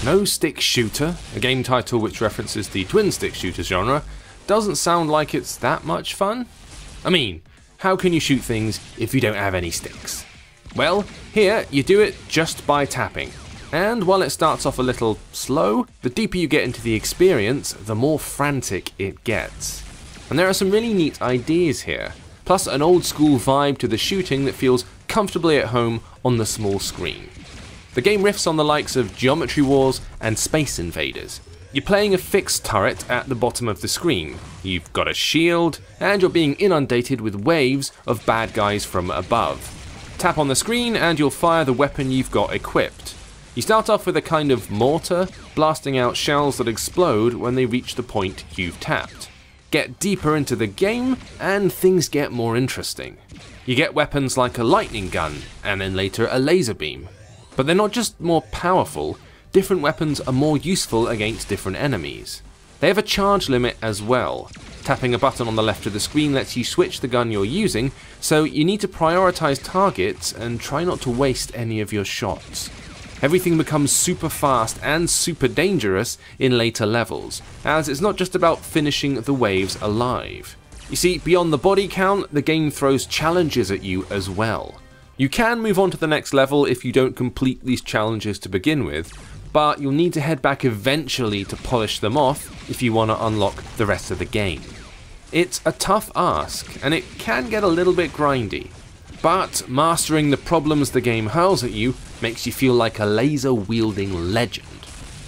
No stick shooter, a game title which references the twin stick shooter genre, doesn't sound like it's that much fun. I mean, how can you shoot things if you don't have any sticks? Well, here you do it just by tapping. And while it starts off a little slow, the deeper you get into the experience, the more frantic it gets. And there are some really neat ideas here, plus an old school vibe to the shooting that feels comfortably at home on the small screen. The game riffs on the likes of Geometry Wars and Space Invaders. You're playing a fixed turret at the bottom of the screen, you've got a shield, and you're being inundated with waves of bad guys from above. Tap on the screen and you'll fire the weapon you've got equipped. You start off with a kind of mortar, blasting out shells that explode when they reach the point you've tapped. Get deeper into the game and things get more interesting. You get weapons like a lightning gun, and then later a laser beam. But they're not just more powerful, different weapons are more useful against different enemies. They have a charge limit as well. Tapping a button on the left of the screen lets you switch the gun you're using, so you need to prioritize targets and try not to waste any of your shots. Everything becomes super fast and super dangerous in later levels, as it's not just about finishing the waves alive. You see, beyond the body count, the game throws challenges at you as well. You can move on to the next level if you don't complete these challenges to begin with, but you'll need to head back eventually to polish them off if you want to unlock the rest of the game. It's a tough ask, and it can get a little bit grindy, but mastering the problems the game hurls at you makes you feel like a laser-wielding legend.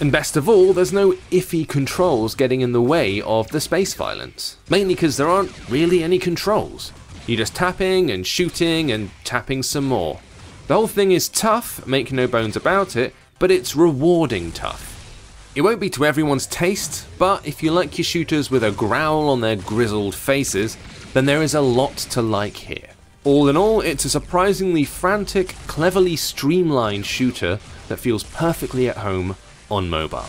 And best of all, there's no iffy controls getting in the way of the space violence, mainly because there aren't really any controls. You're just tapping and shooting and tapping some more. The whole thing is tough, make no bones about it, but it's rewarding tough. It won't be to everyone's taste, but if you like your shooters with a growl on their grizzled faces, then there is a lot to like here. All in all, it's a surprisingly frantic, cleverly streamlined shooter that feels perfectly at home on mobile.